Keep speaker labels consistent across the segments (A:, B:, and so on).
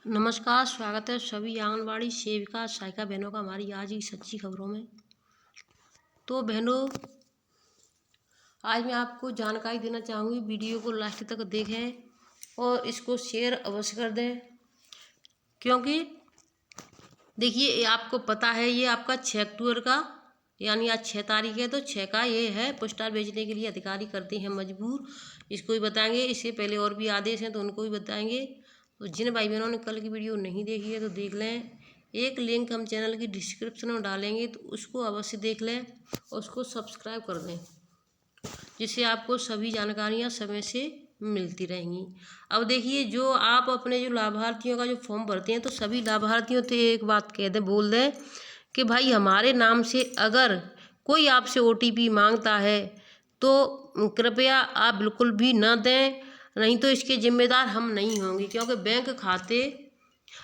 A: नमस्कार, स्वागत है सभी आंगनबाड़ी सेविका सहायिका बहनों का हमारी आज की सच्ची खबरों में। तो बहनों, आज मैं आपको जानकारी देना चाहूँगी, वीडियो को लास्ट तक देखें और इसको शेयर अवश्य कर दें, क्योंकि देखिए ये आपको पता है ये आपका 6 अक्टूबर का यानी आज 6 तारीख है, तो 6 का ये है पोस्टाल भेजने के लिए अधिकारी करते हैं मजबूर। इसको भी बताएंगे, इससे पहले और भी आदेश हैं तो उनको भी बताएंगे। तो जिन भाई बहनों ने कल की वीडियो नहीं देखी है तो देख लें, एक लिंक हम चैनल की डिस्क्रिप्शन में डालेंगे तो उसको अवश्य देख लें और उसको सब्सक्राइब कर दें, जिससे आपको सभी जानकारियाँ समय से मिलती रहेंगी। अब देखिए, जो आप अपने जो लाभार्थियों का जो फॉर्म भरते हैं तो सभी लाभार्थियों से एक बात कह दें, बोल दें कि भाई हमारे नाम से अगर कोई आपसे OTP मांगता है तो कृपया आप बिल्कुल भी न दें, नहीं तो इसके जिम्मेदार हम नहीं होंगे, क्योंकि बैंक खाते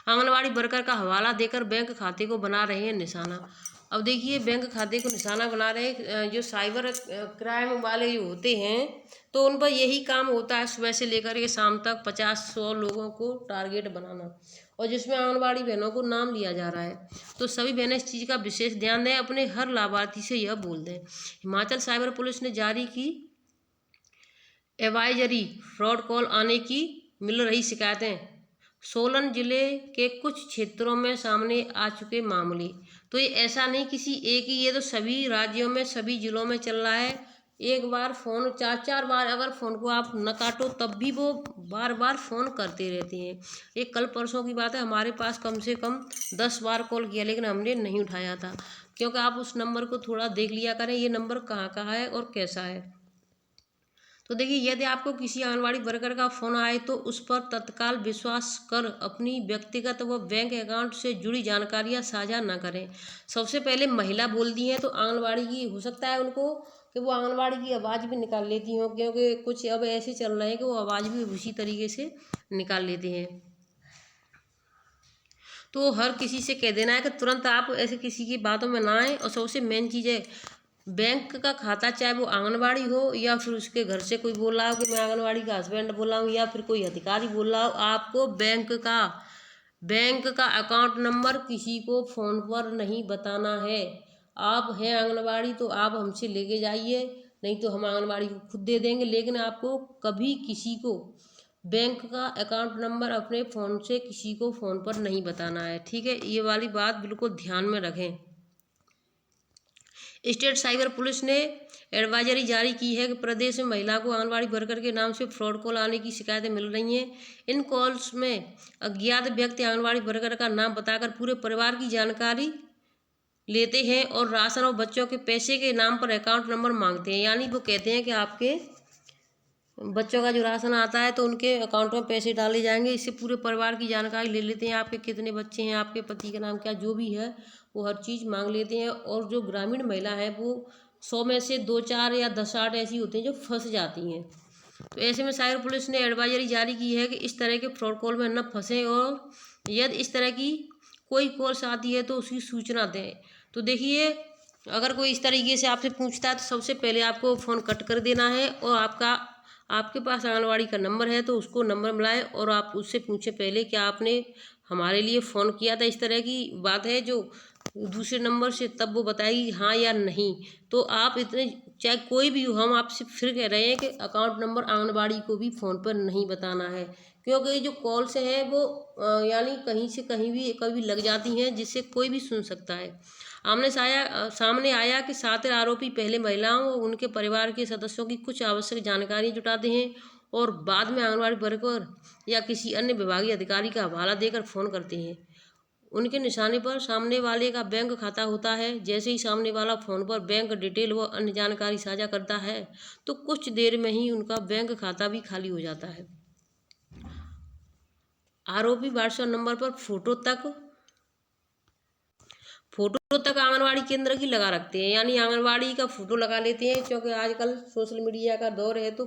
A: आंगनवाड़ी वर्कर का हवाला देकर बैंक खाते को बना रहे हैं निशाना। अब देखिए, बैंक खाते को निशाना बना रहे जो साइबर क्राइम वाले जो होते हैं तो उन पर यही काम होता है, सुबह से लेकर के शाम तक 50-100 लोगों को टारगेट बनाना, और जिसमें आंगनबाड़ी बहनों को नाम लिया जा रहा है। तो सभी बहनें इस चीज़ का विशेष ध्यान दें, अपने हर लाभार्थी से यह बोल दें। हिमाचल साइबर पुलिस ने जारी की एडवाइजरी, फ्रॉड कॉल आने की मिल रही शिकायतें, सोलन जिले के कुछ क्षेत्रों में सामने आ चुके मामले। तो ये ऐसा नहीं किसी एक ही, ये तो सभी राज्यों में सभी जिलों में चल रहा है। एक बार फ़ोन 4-4 बार अगर फ़ोन को आप न काटो तब भी वो बार बार फ़ोन करते रहते हैं। एक कल परसों की बात है, हमारे पास कम से कम 10 बार कॉल किया लेकिन हमने नहीं उठाया था, क्योंकि आप उस नंबर को थोड़ा देख लिया करें, ये नंबर कहाँ का है और कैसा है। तो देखिए, यदि आपको किसी आंगनबाड़ी वर्कर का फ़ोन आए तो उस पर तत्काल विश्वास कर अपनी व्यक्तिगत व बैंक अकाउंट से जुड़ी जानकारियां साझा न करें। सबसे पहले महिला बोलती हैं तो आंगनबाड़ी की हो सकता है उनको कि वो आंगनबाड़ी की आवाज़ भी निकाल लेती हों, क्योंकि कुछ अब ऐसे चल रहे हैं कि वो आवाज़ भी उसी तरीके से निकाल लेते हैं। तो हर किसी से कह देना है कि तुरंत आप ऐसे किसी की बातों में ना आएँ। और सबसे मेन चीज़ है, बैंक का खाता चाहे वो आंगनबाड़ी हो या फिर उसके घर से कोई बोल रहा हो कि मैं आंगनबाड़ी का हस्बैंड बोल रहा हूँ या फिर कोई अधिकारी बोल रहा हो, आपको बैंक का अकाउंट नंबर किसी को फ़ोन पर नहीं बताना है। आप हैं आंगनबाड़ी तो आप हमसे लेके जाइए, नहीं तो हम आंगनबाड़ी को खुद दे देंगे, लेकिन आपको कभी किसी को बैंक का अकाउंट नंबर अपने फ़ोन से किसी को फ़ोन पर नहीं बताना है, ठीक है। ये वाली बात बिल्कुल ध्यान में रखें। स्टेट साइबर पुलिस ने एडवाइजरी जारी की है कि प्रदेश में महिला को आंगनबाड़ी वर्कर के नाम से फ्रॉड कॉल आने की शिकायतें मिल रही हैं। इन कॉल्स में अज्ञात व्यक्ति आंगनबाड़ी वर्कर का नाम बताकर पूरे परिवार की जानकारी लेते हैं और राशन और बच्चों के पैसे के नाम पर अकाउंट नंबर मांगते हैं। यानी वो कहते हैं कि आपके बच्चों का जो राशन आता है तो उनके अकाउंट में पैसे डाले जाएंगे। इससे पूरे परिवार की जानकारी ले लेते हैं, आपके कितने बच्चे हैं, आपके पति का नाम क्या, जो भी है वो हर चीज़ मांग लेते हैं। और जो ग्रामीण महिला है वो 100 में से 2-4 या 10-8 ऐसी होती हैं जो फंस जाती हैं। तो ऐसे में साइबर पुलिस ने एडवाइजरी जारी की है कि इस तरह के फ्रॉड कॉल में न फंसें, और यदि इस तरह की कोई कॉल्स आती है तो उसकी सूचना दें। तो देखिए, अगर कोई इस तरीके से आपसे पूछता है तो सबसे पहले आपको फ़ोन कट कर देना है, और आपके पास आंगनबाड़ी का नंबर है तो उसको नंबर मिलाएं और आप उससे पूछें पहले कि आपने हमारे लिए फ़ोन किया था, इस तरह की बात है जो दूसरे नंबर से, तब वो बताएगी हाँ या नहीं। तो आप इतने, चाहे कोई भी हो, हम आपसे फिर कह रहे हैं कि अकाउंट नंबर आंगनबाड़ी को भी फ़ोन पर नहीं बताना है, क्योंकि जो कॉल से हैं वो यानी कहीं से कहीं भी कभी लग जाती हैं, जिससे कोई भी सुन सकता है। सामने आया कि 7 आरोपी पहले महिलाओं और उनके परिवार के सदस्यों की कुछ आवश्यक जानकारी जुटाते हैं और बाद में आंगनबाड़ी वर्कर या किसी अन्य विभागीय अधिकारी का हवाला देकर फ़ोन करते हैं। उनके निशाने पर सामने वाले का बैंक खाता होता है। जैसे ही सामने वाला फ़ोन पर बैंक डिटेल व अन्य जानकारी साझा करता है तो कुछ देर में ही उनका बैंक खाता भी खाली हो जाता है। आरोपी व्हाट्सएप नंबर पर फोटो तक आंगनबाड़ी केंद्र की लगा रखते हैं, यानी आंगनबाड़ी का फ़ोटो लगा लेते हैं, क्योंकि आजकल सोशल मीडिया का दौर है तो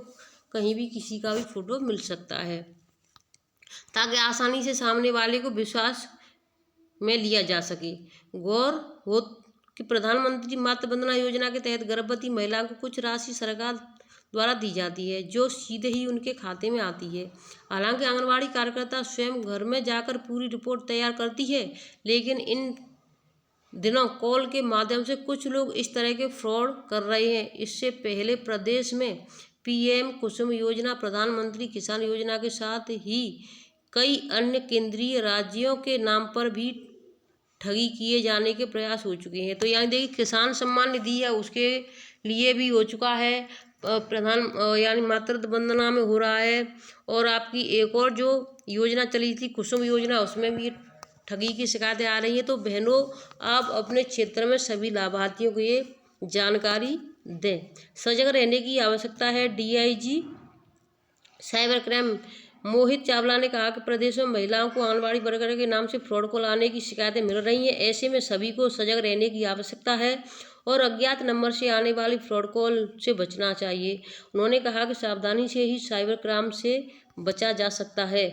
A: कहीं भी किसी का भी फ़ोटो मिल सकता है, ताकि आसानी से सामने वाले को विश्वास में लिया जा सके। गौर हो कि प्रधानमंत्री मातृ वंदना योजना के तहत गर्भवती महिला को कुछ राशि सरकार द्वारा दी जाती है, जो सीधे ही उनके खाते में आती है। हालांकि आंगनबाड़ी कार्यकर्ता स्वयं घर में जाकर पूरी रिपोर्ट तैयार करती है, लेकिन इन दिनों कॉल के माध्यम से कुछ लोग इस तरह के फ्रॉड कर रहे हैं। इससे पहले प्रदेश में पीएम कुसुम योजना, प्रधानमंत्री किसान योजना के साथ ही कई अन्य केंद्रीय राज्यों के नाम पर भी ठगी किए जाने के प्रयास हो चुके हैं। तो यानी देखिए, किसान सम्मान निधि है उसके लिए भी हो चुका है, यानी मातृत्व वंदना में हो रहा है, और आपकी एक और जो योजना चली थी कुसुम योजना, उसमें भी ठगी की शिकायतें आ रही हैं। तो बहनों, आप अपने क्षेत्र में सभी लाभार्थियों को ये जानकारी दें। सजग रहने की आवश्यकता है। DIG cyber crime Mohit Chawla ने कहा कि प्रदेश में महिलाओं को आंगनबाड़ी वर्कर के नाम से फ्रॉड कॉल आने की शिकायतें मिल रही हैं। ऐसे में सभी को सजग रहने की आवश्यकता है और अज्ञात नंबर से आने वाली फ्रॉड कॉल से बचना चाहिए। उन्होंने कहा कि सावधानी से ही साइबर क्राइम से बचा जा सकता है।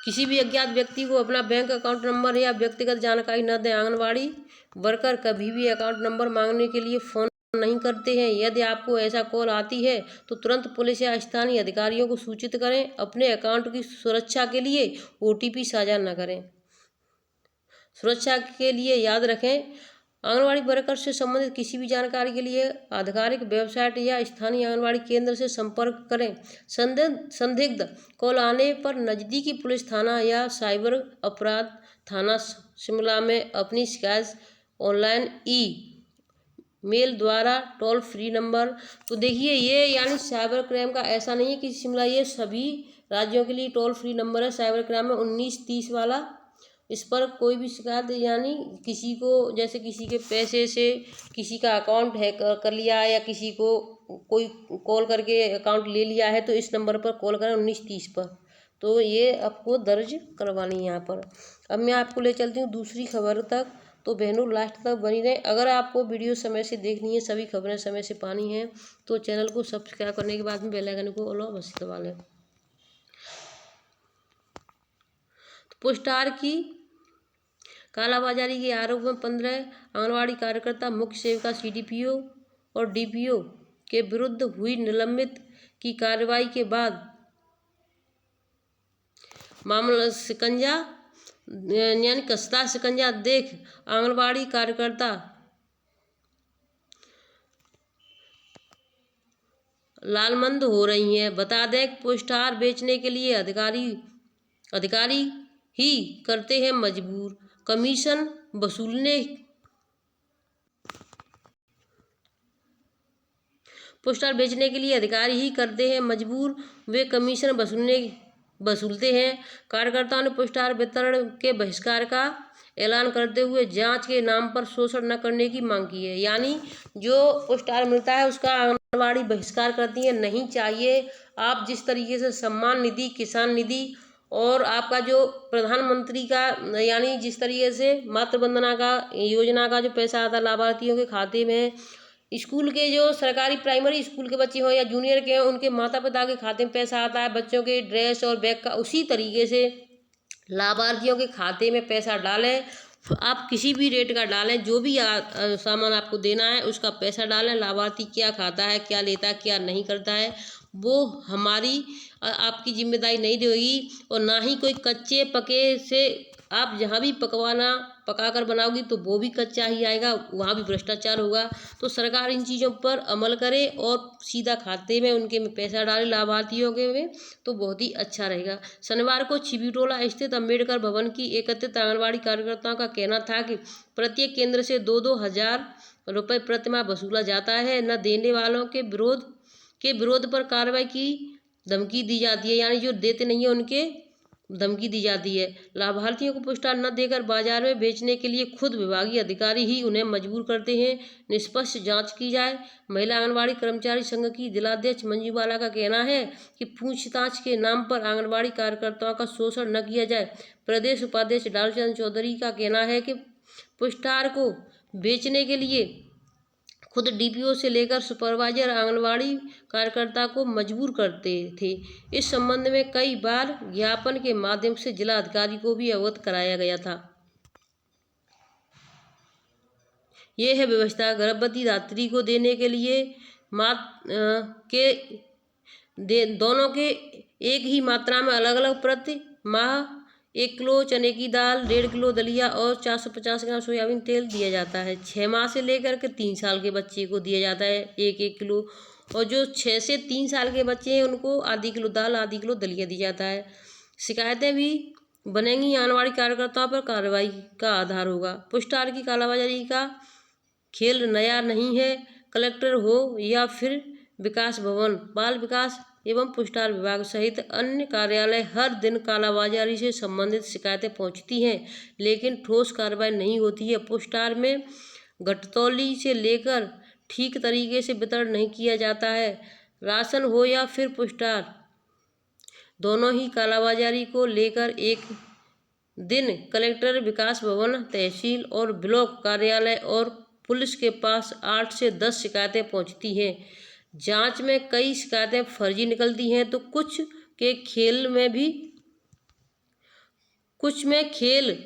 A: किसी भी अज्ञात व्यक्ति को अपना बैंक अकाउंट नंबर या व्यक्तिगत जानकारी न दें। आंगनबाड़ी वर्कर कभी भी अकाउंट नंबर मांगने के लिए फ़ोन नहीं करते हैं। यदि आपको ऐसा कॉल आती है तो तुरंत पुलिस या स्थानीय अधिकारियों को सूचित करें। अपने अकाउंट की सुरक्षा के लिए ओटीपी साझा न करें। सुरक्षा के लिए याद रखें, आंगनबाड़ी वर्कर से संबंधित किसी भी जानकारी के लिए आधिकारिक वेबसाइट या स्थानीय आंगनबाड़ी केंद्र से संपर्क करें। संदिग्ध कॉल आने पर नज़दीकी पुलिस थाना या साइबर अपराध थाना शिमला में अपनी शिकायत ऑनलाइन मेल द्वारा टोल फ्री नंबर। तो देखिए, ये यानी साइबर क्राइम का ऐसा नहीं है कि शिमला, ये सभी राज्यों के लिए टोल फ्री नंबर है साइबर क्राइम में 1930 वाला। इस पर कोई भी शिकायत, यानी किसी को, जैसे किसी के पैसे से किसी का अकाउंट हैक कर लिया है या किसी को कोई कॉल करके अकाउंट ले लिया है, तो इस नंबर पर कॉल करें 1930 पर। तो ये आपको दर्ज करवानी है यहाँ पर। अब मैं आपको ले चलती हूँ दूसरी खबर तक, तो बहनों लास्ट तक बनी रहे। अगर आपको वीडियो समय से देखनी है, सभी खबरें समय से पानी है, तो चैनल को सब्सक्राइब करने के बाद में बेल आइकन को ऑल अवश्य दबा लें। पोस्टार की कालाबाजारी के आरोप में 15 आंगनबाड़ी कार्यकर्ता, मुख्य सेविका, सीडीपीओ और डीपीओ के विरुद्ध हुई निलंबित की कार्रवाई के बाद मामला शिकंजा, यानी कसता शिकंजा देख आंगनबाड़ी कार्यकर्ता लालमंद हो रही हैं। बता दें, पोस्टार बेचने के लिए अधिकारी ही करते हैं मजबूर। कमीशन वसूलने पोस्टर बेचने के लिए अधिकारी ही करते हैं मजबूर, वे कमीशन वसूलते हैं। कार्यकर्ताओं ने पोस्टर वितरण के बहिष्कार का ऐलान करते हुए जांच के नाम पर शोषण न करने की मांग की है। यानी जो पोस्टर मिलता है उसका आंगनबाड़ी बहिष्कार करती है, नहीं चाहिए। आप जिस तरीके से सम्मान निधि, किसान निधि और आपका जो प्रधानमंत्री का, यानी जिस तरीके से मातृ वंदना का योजना का जो पैसा आता है लाभार्थियों के खाते में, स्कूल के जो सरकारी प्राइमरी स्कूल के बच्चे हों या जूनियर के हों, उनके माता पिता के खाते में पैसा आता है बच्चों के ड्रेस और बैग का, उसी तरीके से लाभार्थियों के खाते में पैसा डालें। आप किसी भी रेट का डालें, जो भी सामान आपको देना है उसका पैसा डालें। लाभार्थी क्या खाता है, क्या लेता है, क्या नहीं करता है, वो हमारी आपकी जिम्मेदारी नहीं रहेगी। और ना ही कोई कच्चे पके से आप जहाँ भी पका कर बनाओगी तो वो भी कच्चा ही आएगा, वहाँ भी भ्रष्टाचार होगा। तो सरकार इन चीज़ों पर अमल करे और सीधा खाते में उनके में पैसा डाले लाभार्थियों के में, तो बहुत ही अच्छा रहेगा। शनिवार को छिबीटोला स्थित अम्बेडकर भवन की एकत्रित आंगनबाड़ी कार्यकर्ताओं का कहना था कि प्रत्येक केंद्र से 2-2 हज़ार रुपये प्रतिमाह वसूला जाता है। न देने वालों के विरोध पर कार्रवाई की धमकी दी जाती है, यानी जो देते नहीं है उनके धमकी दी जाती है। लाभार्थियों को पोस्टर न देकर बाजार में बेचने के लिए खुद विभागीय अधिकारी ही उन्हें मजबूर करते हैं। निष्पक्ष जांच की जाए। महिला आंगनबाड़ी कर्मचारी संघ की जिलाध्यक्ष मंजू बाला का कहना है कि पूछताछ के नाम पर आंगनबाड़ी कार्यकर्ताओं का शोषण न किया जाए। प्रदेश उपाध्यक्ष डालचंद चौधरी का कहना है कि पोस्टर को बेचने के लिए खुद डीपीओ से लेकर सुपरवाइजर आंगनबाड़ी कार्यकर्ता को मजबूर करते थे। इस संबंध में कई बार ज्ञापन के माध्यम से जिला अधिकारी को भी अवगत कराया गया था। यह है व्यवस्था। गर्भवती धात्री को देने के लिए दोनों के एक ही मात्रा में अलग अलग प्रति माह 1 किलो चने की दाल, 1.5 किलो दलिया और 450 ग्राम सोयाबीन तेल दिया जाता है। 6 माह से लेकर के 3 साल के बच्चे को दिया जाता है 1-1 किलो, और जो 6 से 3 साल के बच्चे हैं उनको आधी किलो दाल, आधी किलो दलिया दिया जाता है। शिकायतें भी बनेंगी, आंगनवाड़ी कार्यकर्ताओं पर कार्रवाई का आधार होगा। पुष्टाहार की कालाबाजारी का खेल नया नहीं है। कलेक्टर हो या फिर विकास भवन, बाल विकास एवं पुष्टाहार विभाग सहित अन्य कार्यालय, हर दिन कालाबाजारी से संबंधित शिकायतें पहुंचती हैं, लेकिन ठोस कार्रवाई नहीं होती है। पुष्टाहार में घटतौली से लेकर ठीक तरीके से वितरण नहीं किया जाता है। राशन हो या फिर पुष्टाहार, दोनों ही कालाबाजारी को लेकर एक दिन कलेक्टर, विकास भवन, तहसील और ब्लॉक कार्यालय और पुलिस के पास 8 से 10 शिकायतें पहुंचती हैं। जांच में कई शिकायतें फर्जी निकलती हैं तो कुछ में खेल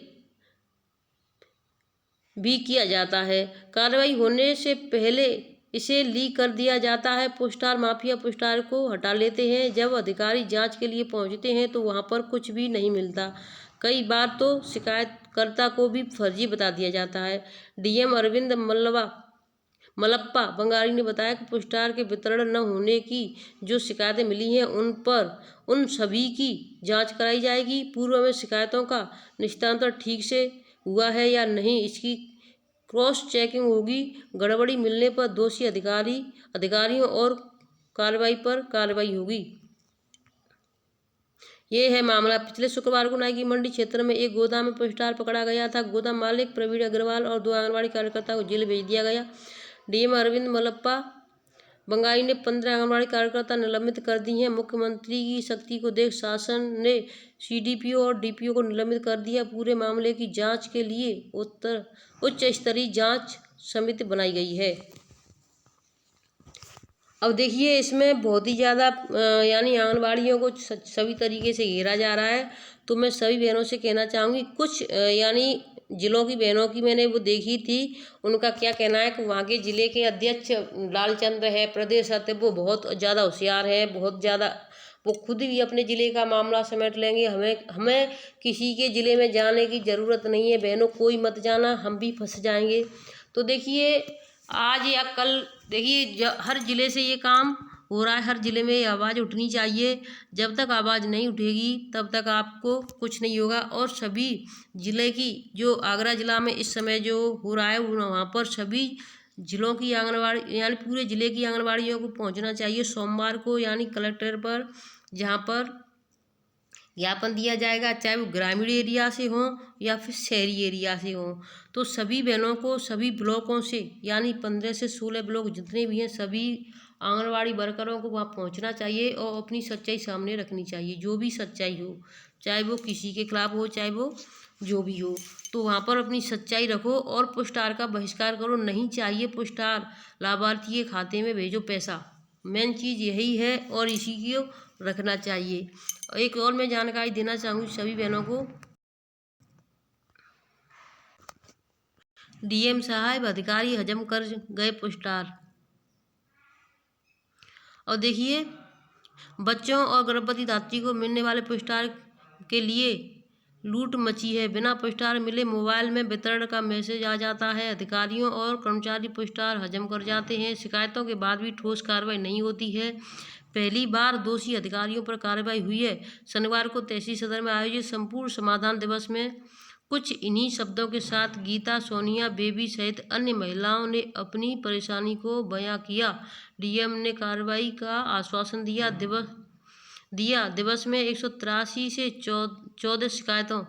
A: भी किया जाता है। कार्रवाई होने से पहले इसे लीक कर दिया जाता है। पुष्टाहार माफिया पुष्टाहार को हटा लेते हैं। जब अधिकारी जांच के लिए पहुंचते हैं तो वहां पर कुछ भी नहीं मिलता। कई बार तो शिकायतकर्ता को भी फर्जी बता दिया जाता है। डीएम अरविंद मलप्पा बंगारी ने बताया कि पुष्टाहार के वितरण न होने की जो शिकायतें मिली हैं उन सभी की जांच कराई जाएगी। पूर्व में शिकायतों का निस्तारण ठीक से हुआ है या नहीं, इसकी क्रॉस चेकिंग होगी। गड़बड़ी मिलने पर दोषी अधिकारियों और कार्रवाई पर कार्रवाई होगी। ये है मामला। पिछले शुक्रवार को नागी मंडी क्षेत्र में एक गोदाम में पुष्टाहार पकड़ा गया था। गोदाम मालिक प्रवीण अग्रवाल और 2 आंगनबाड़ी कार्यकर्ताओं को जेल भेज दिया गया। डीएम अरविंद मलप्पा बंगाई ने 15 आंगनबाड़ी कार्यकर्ता निलंबित कर दी हैं। मुख्यमंत्री की सख्ती को देख शासन ने सीडीपीओ और डीपीओ को निलंबित कर दिया। पूरे मामले की जांच के लिए उच्च स्तरीय जांच समिति बनाई गई है। अब देखिए, इसमें बहुत ही ज़्यादा यानी आंगनबाड़ियों को सभी तरीके से घेरा जा रहा है। तो मैं सभी बहनों से कहना चाहूँगी, कुछ यानी जिलों की बहनों की मैंने वो देखी थी, उनका क्या कहना है कि वहाँ के ज़िले के अध्यक्ष लालचंद्र है, प्रदेश अध्यक्ष, वो बहुत ज़्यादा होशियार है, बहुत ज़्यादा वो खुद भी अपने ज़िले का मामला समेट लेंगे। हमें किसी के ज़िले में जाने की ज़रूरत नहीं है। बहनों, कोई मत जाना, हम भी फंस जाएंगे। तो देखिए, आज या कल देखिए हर ज़िले से ये काम हो रहा है। हर ज़िले में ये आवाज़ उठनी चाहिए। जब तक आवाज़ नहीं उठेगी तब तक आपको कुछ नहीं होगा। और सभी ज़िले की जो आगरा ज़िला में इस समय जो हो रहा है, वहाँ पर सभी ज़िलों की आंगनबाड़ी यानी पूरे ज़िले की आंगनबाड़ियों को पहुँचना चाहिए सोमवार को, यानी कलेक्टर पर, जहाँ पर ज्ञापन दिया जाएगा, चाहे वो ग्रामीण एरिया से हो या फिर शहरी एरिया से हो। तो सभी बहनों को सभी ब्लॉकों से, यानी 15 से 16 ब्लॉक जितने भी हैं, सभी आंगनबाड़ी वर्करों को वहाँ पहुँचना चाहिए और अपनी सच्चाई सामने रखनी चाहिए। जो भी सच्चाई हो, चाहे वो किसी के खिलाफ हो, चाहे वो जो भी हो, तो वहाँ पर अपनी सच्चाई रखो और पुष्टाहार का बहिष्कार करो। नहीं चाहिए पुष्टाहार, लाभार्थी के खाते में भेजो पैसा। मेन चीज़ यही है और इसी को रखना चाहिए। एक और मैं जानकारी देना चाहूँगी सभी बहनों को, डीएम साहब अधिकारी हजम कर गए पुष्टाहार। और देखिए, बच्चों और गर्भवती दात्री को मिलने वाले पुष्टाहार के लिए लूट मची है। बिना पुष्टाहार मिले मोबाइल में वितरण का मैसेज आ जाता है। अधिकारियों और कर्मचारी पुष्टाहार हजम कर जाते हैं। शिकायतों के बाद भी ठोस कार्रवाई नहीं होती है। पहली बार दोषी अधिकारियों पर कार्रवाई हुई है। शनिवार को तहसील सदर में आयोजित संपूर्ण समाधान दिवस में कुछ इन्हीं शब्दों के साथ गीता, सोनिया, बेबी सहित अन्य महिलाओं ने अपनी परेशानी को बयां किया। डीएम ने कार्रवाई का आश्वासन दिया। दिवस में 183 से 14 शिकायतों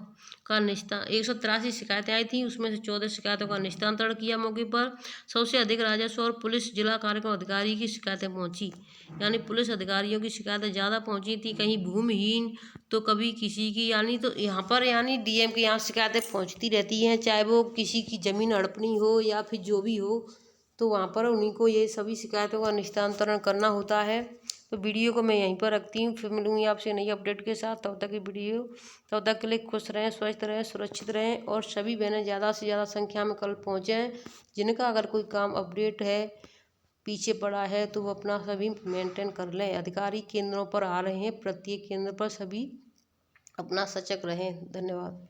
A: का 183 शिकायतें आई थी, उसमें से 14 शिकायतों का निस्तारण किया। मौके पर सबसे अधिक राजस्व और पुलिस जिला कार्यक्रम अधिकारी की शिकायतें पहुंची, यानी पुलिस अधिकारियों की शिकायतें ज़्यादा पहुंची थी। कहीं भूमिहीन तो कभी किसी की, यानी तो यहाँ पर यानी डीएम के यहाँ शिकायतें पहुँचती रहती हैं, चाहे वो किसी की ज़मीन हड़पनी हो या फिर जो भी हो, तो वहाँ पर उन्हीं को ये सभी शिकायतों का निस्तारण करना होता है। तो वीडियो को मैं यहीं पर रखती हूँ, फिर मिलूँगी आपसे नई अपडेट के साथ। तब तक के लिए खुश रहें, स्वस्थ रहें, सुरक्षित रहें और सभी बहनें ज़्यादा से ज़्यादा संख्या में कल पहुँचें। जिनका अगर कोई काम अपडेट है पीछे पड़ा है तो वो अपना सभी मेंटेन कर लें। अधिकारी केंद्रों पर आ रहे हैं, प्रत्येक केंद्र पर सभी अपना सचक रहें। धन्यवाद।